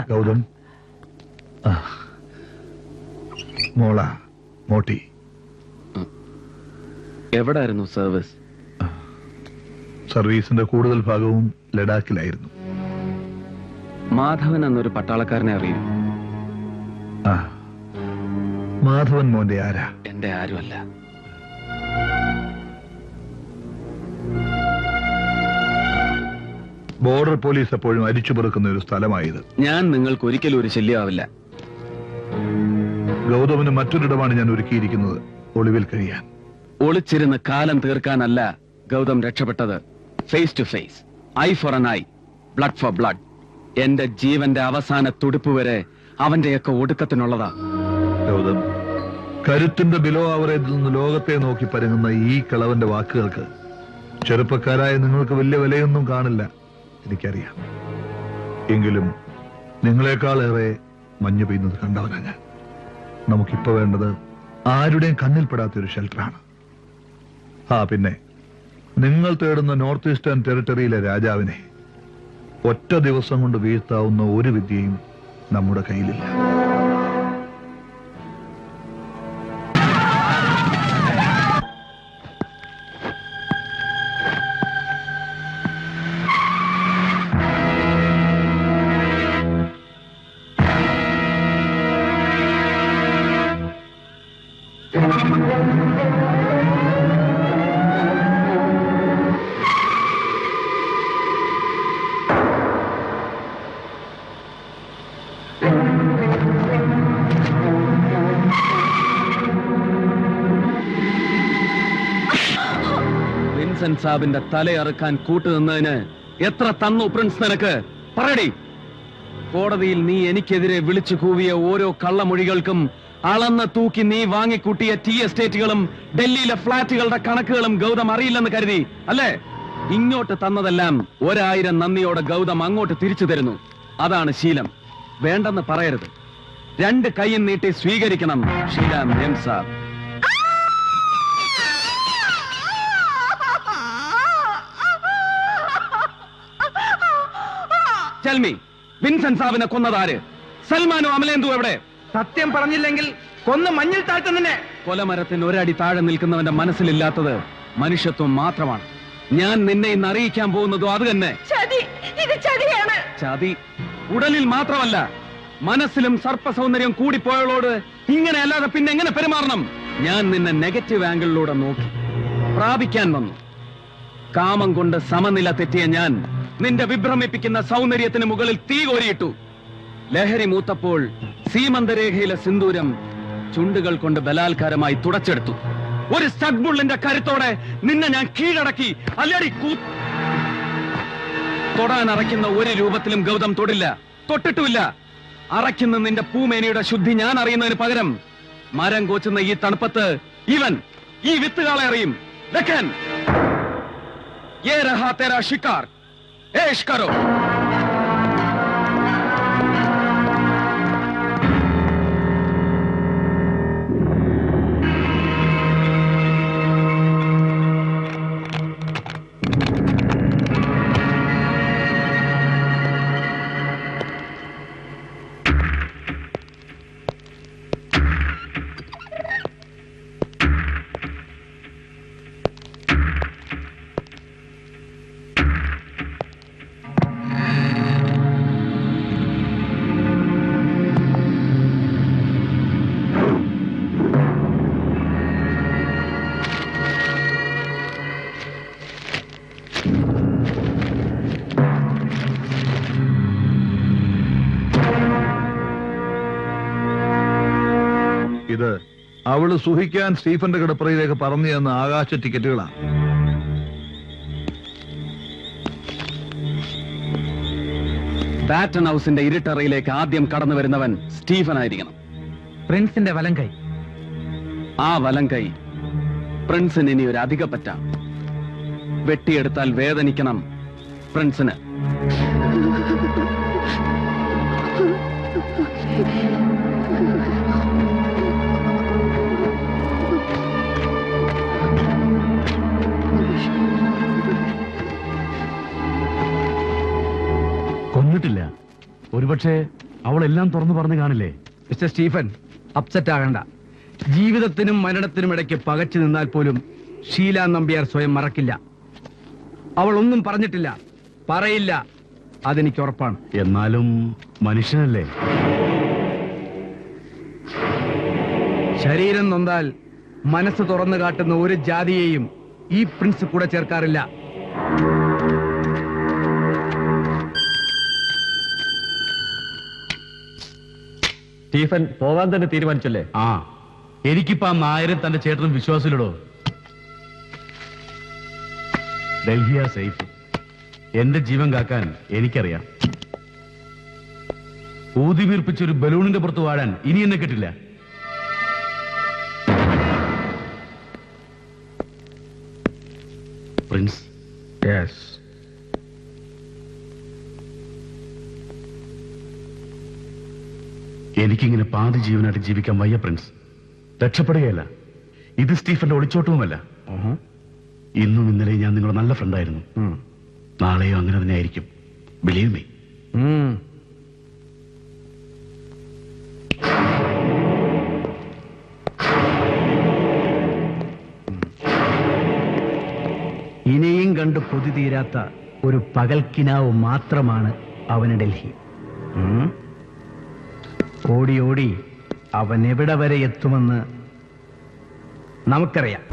ഗൗതം, മോള മോട്ടി എവിടായിരുന്നു സർവീസ്? സർവീസിന്റെ കൂടുതൽ ഭാഗവും ലഡാക്കിലായിരുന്നു. മാധവൻ എന്നൊരു പട്ടാളക്കാരനെ അറിയും? മാധവൻ മോന്റെ ആരാ? എന്റെ ആരുമല്ല. ബോർഡർ പോലീസ് എപ്പോഴും അരിച്ചുപെറുക്കുന്ന ഒരു സ്ഥലമായത്. ഞാൻ നിങ്ങൾക്ക് ഒരിക്കലും ഒരു ശല്യമാവില്ല. ഗൗതമിന് മറ്റൊരിടമാണ് ഞാൻ ഒരുക്കിയിരിക്കുന്നത്, ഒളിവിൽ കഴിയാൻ. ഒളിച്ചിരുന്ന് കാലം തീർക്കാനല്ല ഗൗതം രക്ഷപ്പെട്ടത്. Face to face, eye for an eye, blood for blood. എന്റെ ജീവന്റെ അവസാന തുടിപ്പ് വരെ അവന്റെയൊക്കെ ഒടുക്കത്തിനുള്ളതാ. ഗൗതം, കരുത്തിന്റെ ബിലോ ആവറേജിൽ നിന്ന് ലോകത്തെ നോക്കി പരങ്ങുന്ന ഈ കിളവന്റെ വാക്കുകൾക്ക് ചെറുപ്പക്കാരായ നിങ്ങൾക്ക് വലിയ വിലയൊന്നും കാണില്ല, എനിക്കറിയാം. എങ്കിലും നിങ്ങളെക്കാളേറെ മഞ്ഞ് പെയ്യുന്നത് കണ്ടവനാ ഞാൻ. നമുക്കിപ്പോ വേണ്ടത് ആരുടെയും കണ്ണിൽപ്പെടാത്ത ഒരു ഷെൽട്ടറാണ്. പിന്നെ നിങ്ങൾ തേടുന്ന നോർത്ത് ഈസ്റ്റേൺ ടെറിട്ടറിയിലെ രാജാവിനെ ഒറ്റ ദിവസം കൊണ്ട് വീഴ്ത്താവുന്ന ഒരു വിദ്യയും നമ്മുടെ കയ്യിലില്ല. വിൻസെന്റ് സാബിന്റെ തലയറുക്കാൻ കൂട്ടുനിന്നതിന് എത്ര തന്നു പ്രിൻസ് നിനക്ക്? പറയടി. കോടതിയിൽ നീ എനിക്കെതിരെ വിളിച്ചു കൂവിയ ഓരോ കള്ളമൊഴികൾക്കും അളന്ന് തൂക്കി നീ വാങ്ങിക്കൂട്ടിയ ടീ എസ്റ്റേറ്റുകളും ഡൽഹിയിലെ ഫ്ളാറ്റുകളുടെ കണക്കുകളും ഗൗതം അറിയില്ലെന്ന് കരുതി അല്ലേ? ഇങ്ങോട്ട് തന്നതെല്ലാം 1000 നന്ദിയോടെ ഗൗതം അങ്ങോട്ട് തിരിച്ചു തരുന്നു. അതാണ് ശീലം. വേണ്ടെന്ന് പറയരുത്. 2 കൈയും നീട്ടി സ്വീകരിക്കണം ഷീല മേം സാബ്. Tell me, വിൻസെന്റ് സാബിനെ കൊന്നതാര്? സൽമാനോ അമലേന്ദു എവിടെ? സത്യം പറഞ്ഞില്ലെങ്കിൽ കൊന്ന് മഞ്ഞിൽ താഴ്ത്തുന്നെ. കൊലമരത്തിന് ഒരടി താഴെ നിൽക്കുന്നവന്റെ മനസ്സിലില്ലാത്തത് മനുഷ്യത്വം മാത്രമാണ്. ഞാൻ നിന്നെ ഇന്ന് അറിയിക്കാൻ പോകുന്നതോ അത് തന്നെ. ചതി ഉടലിൽ മാത്രമല്ല, മനസ്സിലും സർപ്പ സൗന്ദര്യം കൂടിപ്പോയവളോട് ഇങ്ങനെ അല്ലാതെ പിന്നെ എങ്ങനെ പെരുമാറണം? ഞാൻ നിന്നെ നെഗറ്റീവ് ആംഗിളിലൂടെ നോക്കി പ്രാപിക്കാൻ വന്നു. കാമം കൊണ്ട് സമനില തെറ്റിയ ഞാൻ നിന്റെ വിഭ്രമിപ്പിക്കുന്ന സൗന്ദര്യത്തിന് മുകളിൽ തീ കോരിയിട്ടു. ലഹരി മൂത്തപ്പോൾ സീമന്തരേഖയിലെ സിന്ദൂരം ചുണ്ടുകൾ കൊണ്ട് ബലാത്കാരമായി തുടച്ചെടുത്തു. ഒരു സ്റ്റഡ്ബുള്ളിന്റെ കരുത്തോടെ നിന്നെ ഞാൻ കീഴടക്കി. അല്ലടി തൊടാൻ അറയ്ക്കുന്ന ഒരു രൂപത്തിലും ഗൗതം തൊടില്ല, തൊട്ടിട്ടുമില്ല. അറയ്ക്കുന്ന നിന്റെ പൂമേനിയുടെ ശുദ്ധി ഞാൻ അറിയുന്നതിന് പകരം മരം കോച്ചുന്ന ഈ തണുപ്പത്ത് ഇവൻ ഈ വിത്തുകാളെ അറിയും. ലഖൻ, യേ രഹാ തേരാ ശിക്കാർ, ഏഷ് കരോ. ഇത് അവള് സുഹിക്കാൻ സ്റ്റീഫന്റെ കിടപ്പറയിലേക്ക് പറഞ്ഞു തന്ന ആകാശ ടിക്കറ്റുകളാണ്. ബാറ്റൺ ഹൗസിന്റെ ഇരുട്ടറയിലേക്ക് ആദ്യം കടന്നു വരുന്നവൻ സ്റ്റീഫൻ ആയിരിക്കണം. പ്രിൻസിന്റെ വലം കൈ. ആ വലം കൈ പ്രിൻസിന് ഇനി ഒരു അധിക പറ്റ. വെട്ടിയെടുത്താൽ വേദനിക്കണം പ്രിൻസിന്. കൊന്നിട്ടില്ല, ഒരു ഒരുപക്ഷെ അവളെല്ലാം തുറന്നു പറഞ്ഞു കാണില്ലേ? മിസ്റ്റർ സ്റ്റീഫൻ, അപ്സെറ്റ് ആകണ്ട. ജീവിതത്തിനും മരണത്തിനും ഇടയ്ക്ക് പകച്ചു നിന്നാൽ പോലും ഷീല നമ്പ്യാർ സ്വയം മറക്കില്ല. അവൾ ഒന്നും പറഞ്ഞിട്ടില്ല, പറയില്ല, അതെനിക്ക് ഉറപ്പാണ്. എന്നാലും മനുഷ്യനല്ലേ? ശരീരം നൊന്താൽ മനസ്സ് തുറന്നു കാട്ടുന്ന ഒരു ജാതിയെയും ഈ പ്രിൻസ് കൂടെ ചേർക്കാറില്ല. സ്റ്റീഫൻ പോവാൻ തന്നെ തീരുമാനിച്ചല്ലേ? ആ, എനിക്കിപ്പോ ആ നായരും തന്റെ ചേട്ടനും വിശ്വാസമില്ലടോ. ഡൽഹിയാ സേഫ്. എന്റെ ജീവൻ കാക്കാൻ എനിക്കറിയാം. ഊതി വീർപ്പിച്ചൊരു ബലൂണിന്റെ പുറത്ത് വാഴാൻ ഇനി എന്നെ കിട്ടില്ല. പ്രിൻസ്, എനിക്കിങ്ങനെ പാതി ജീവനായിട്ട് ജീവിക്കാൻ വയ്യ പ്രിൻസ്. രക്ഷപ്പെടുകയല്ല. ഇത് സ്റ്റീഫന്റെ ഒളിച്ചോട്ടവുമല്ല. ഇന്നും ഇന്നലെ ഞാൻ നിങ്ങളുടെ നല്ല ഫ്രണ്ടായിരുന്നു. നാളെയോ അങ്ങനെ തന്നെ ആയിരിക്കും. Believe me. ഇനിയും കണ്ട് കൊതി തീരാത്ത ഒരു പകൽക്കിനാവ് മാത്രമാണ് അവന് ഡൽഹി. ഓടി ഓടി അവൻ എവിടെ വരെ എത്തുമെന്ന് നമുക്കറിയാം.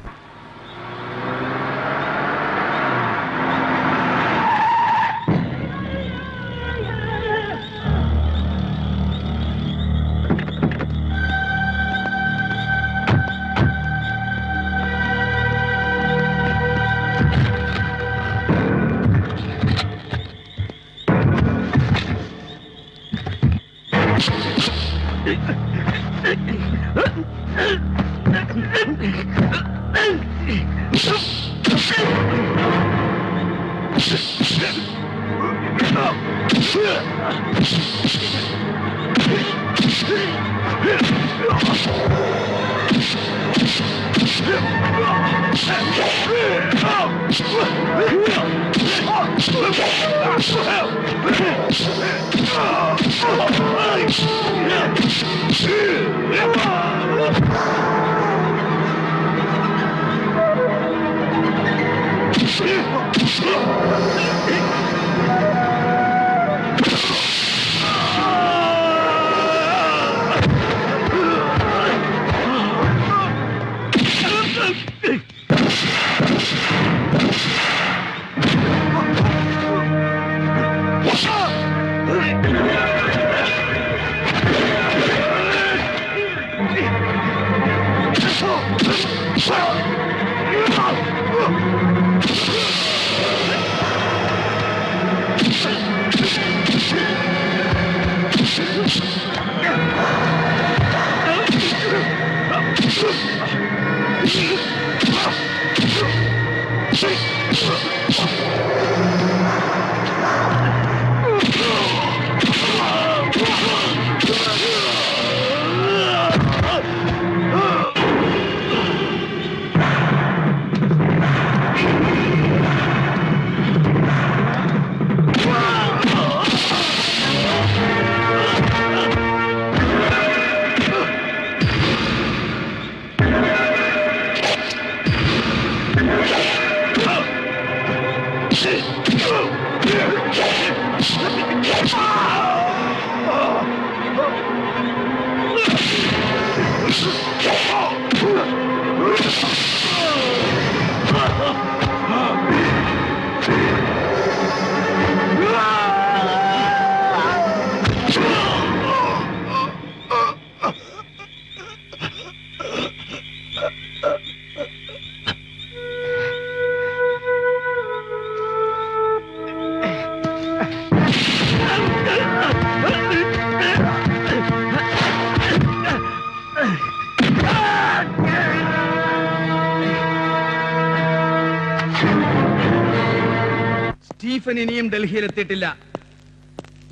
സ്റ്റീഫൻ ഇനിയും ഡൽഹിയിൽ എത്തിയിട്ടില്ല,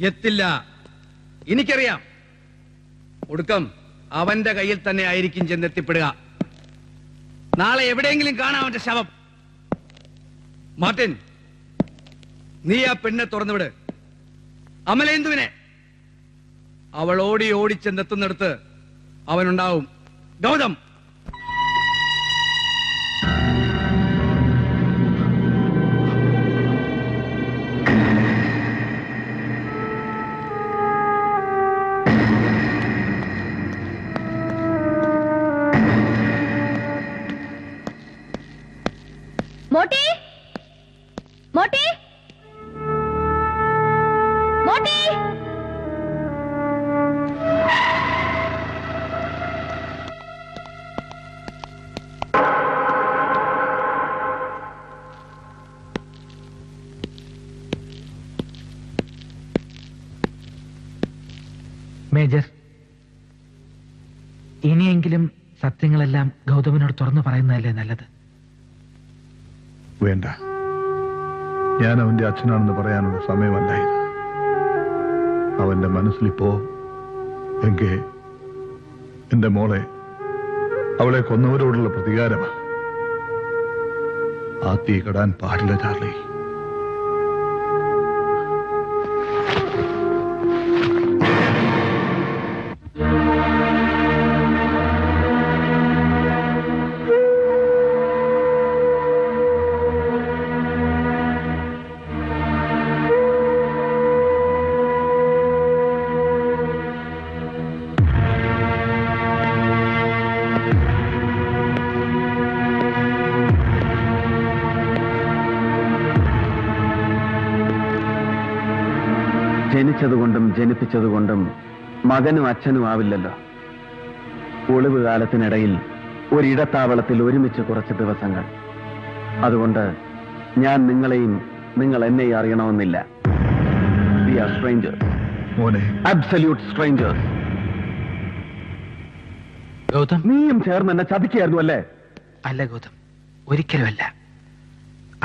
എത്തില്ല. എനിക്കറിയാം. ഒടുക്കം അവന്റെ കയ്യിൽ തന്നെ ആയിരിക്കും ചെന്നെത്തിപ്പെടുക. നാളെ എവിടെയെങ്കിലും കാണാം അവന്റെ ശവം. മാർട്ടിൻ, നീ ആ പെണ്ണെ തുറന്നുവിട്. അമലേന്ദുവിനെ അവൾ ഓടി ഓടിച്ചെന്നെത്തുന്നിടത്ത് അവനുണ്ടാവും. ഗൗതം, മോട്ടി മോട്ടി മോട്ടി മേജർ, ഇനിയെങ്കിലും സത്യങ്ങളെല്ലാം ഗൗതമിനോട് തുറന്നു പറയുന്നതല്ലേ നല്ലത്? വേണ്ട, ഞാൻ അവന്റെ അച്ഛനാണെന്ന് പറയാനുള്ള സമയമല്ല ഇത്. അവന്റെ മനസ്സിലിപ്പോ എങ്കിൽ എന്റെ മോളെ, അവളെ കൊന്നവരോടുള്ള പ്രതികാരമാ. ആ തീ കടാൻ പാടില്ല ചാർലി. ജനിച്ചതുകൊണ്ടും ജനിപ്പിച്ചതുകൊണ്ടും മകനും അച്ഛനും ആവില്ലല്ലോ. ഒളിവ് കാലത്തിനിടയിൽ ഒരിടത്താവളത്തിൽ ഒരുമിച്ച് കുറച്ച് ദിവസങ്ങൾ. അതുകൊണ്ട് ഞാൻ നിങ്ങളെയും നിങ്ങൾ എന്നെയും അറിയണമെന്നില്ല. വി ആർ സ്ട്രേഞ്ചേഴ്സ്, മോനെ. Absolute strangers. ഗൗതം, നീയും ചേർന്ന് എന്നെ ചതിക്കുകയായിരുന്നു അല്ലേ? അല്ല ഗൗതം, ഒരിക്കലുമല്ല.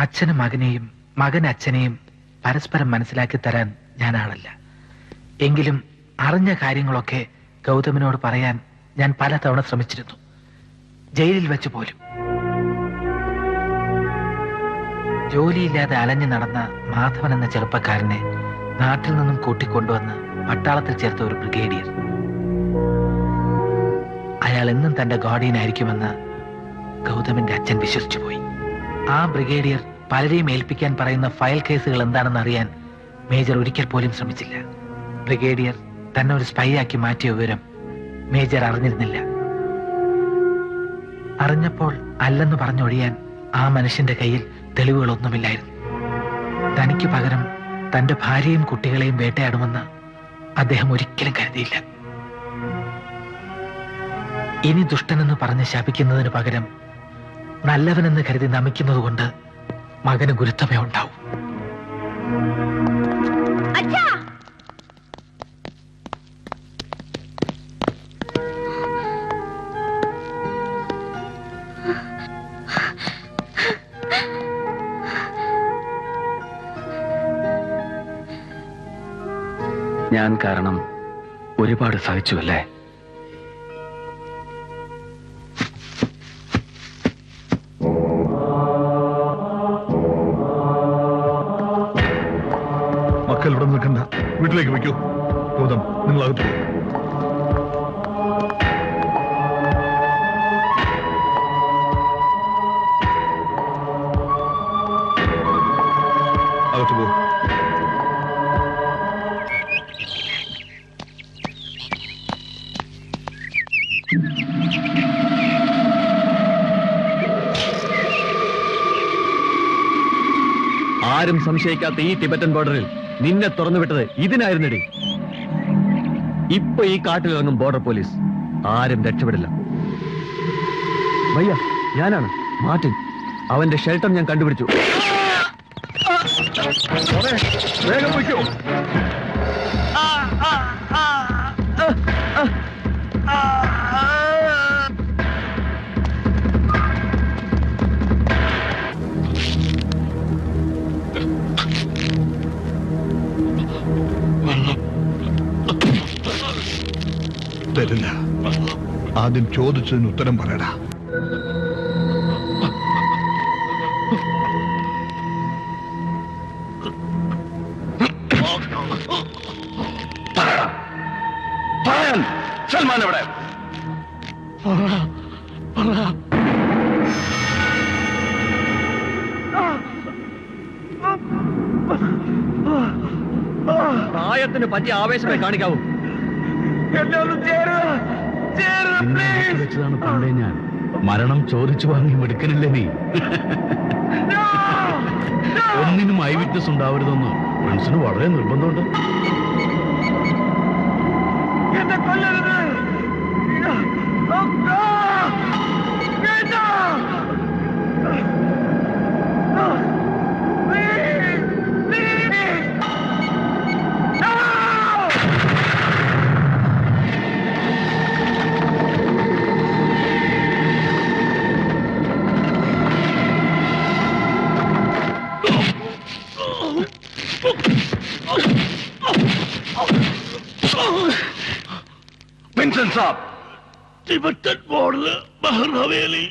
അച്ഛനും മകനെയും മകൻ അച്ഛനെയും പരസ്പരം മനസ്സിലാക്കി തരാൻ ഞാൻ ആളല്ല. എങ്കിലും അറിഞ്ഞ കാര്യങ്ങളൊക്കെ ഗൗതമിനോട് പറയാൻ ഞാൻ പലതവണ ശ്രമിച്ചിരുന്നു, ജയിലിൽ വെച്ച് പോലും. ജോലിയില്ലാതെ അലഞ്ഞു നടന്ന മാധവൻ എന്ന ചെറുപ്പക്കാരനെ നാട്ടിൽ നിന്നും കൂട്ടിക്കൊണ്ടുവന്ന് പട്ടാളത്തിൽ ചേർത്ത ഒരു ബ്രിഗേഡിയർ. അയാൾ എന്നും തന്റെ ഗാർഡിയൻ ആയിരിക്കുമെന്ന് ഗൗതമിന്റെ അച്ഛൻ വിശ്വസിച്ചുപോയി. ആ ബ്രിഗേഡിയർ പലരെയും ഏൽപ്പിക്കാൻ പറയുന്ന ഫയൽ കേസുകൾ എന്താണെന്ന് അറിയാൻ മേജർ ഒരിക്കൽ പോലും ശ്രമിച്ചില്ല. ബ്രിഗേഡിയർ തന്നെ ഒരു സ്പൈ ആക്കി മാറ്റിയ വിവരം മേജർ അറിഞ്ഞിരുന്നില്ല. അറിഞ്ഞപ്പോൾ അല്ലെന്ന് പറഞ്ഞൊഴിയാൻ ആ മനുഷ്യന്റെ കയ്യിൽ തെളിവുകളൊന്നുമില്ലായിരുന്നു. തനിക്ക് പകരം തന്റെ ഭാര്യയും കുട്ടികളെയും വേട്ടയാടുമെന്ന് അദ്ദേഹം ഒരിക്കലും കരുതിയില്ല. ഇനി ദുഷ്ടനെന്ന് പറഞ്ഞ് ശപിക്കുന്നതിന് പകരം നല്ലവനെന്ന് കരുതി നമിക്കുന്നത് കൊണ്ട് മകന് ഗുരുത്വമേ ഉണ്ടാവും. അച്ഛാ, ഞാൻ കാരണം ഒരുപാട് സഹിച്ചു അല്ലേ? മക്കൾ ഇവിടെ നിൽക്കണ്ട, വീട്ടിലേക്ക് വയ്ക്കൂ. ഗൗതം, നിങ്ങൾ അകത്ത് പോകും. അകത്ത് പോകും. ആരും സംശയിക്കാത്ത ഈ ടിബറ്റൻ ബോർഡറിൽ നിന്നെ തുറന്നുവിട്ടത് ഇതിനായിരുന്നടി. ഇപ്പൊ ഈ കാട്ടിലിറങ്ങും ബോർഡർ പോലീസ്. ആരും രക്ഷപ്പെടില്ല. ഭയ്യ, ഞാനാണ് മാർട്ടിൻ. അവന്റെ ഷെൽട്ടർ ഞാൻ കണ്ടുപിടിച്ചു. മോനെ, വേഗം വയ്ക്കൂ. തരില്ല. ആദ്യം ചോദിച്ചതിന് ഉത്തരം പറയടാ. സൽമാൻ സൽമാൻ എവിടെ? പ്രായത്തിന് പറ്റിയ ആവേശമേ കാണിക്കാവൂ. നിന്നെ വെച്ചതാണ് പണ്ടേ ഞാൻ. മരണം ചോദിച്ചു വാങ്ങി മെടുക്കനില്ലേ നീ? ഒന്നിനും ഐ വിറ്റ്നസ് ഉണ്ടാവരുതെന്ന് പ്രിൻസിന് വളരെ നിർബന്ധമുണ്ട്. വിൻസെന്റ് സാബ്, ടിബറ്റൻ മോഡല് ബഹർ ഹവേലി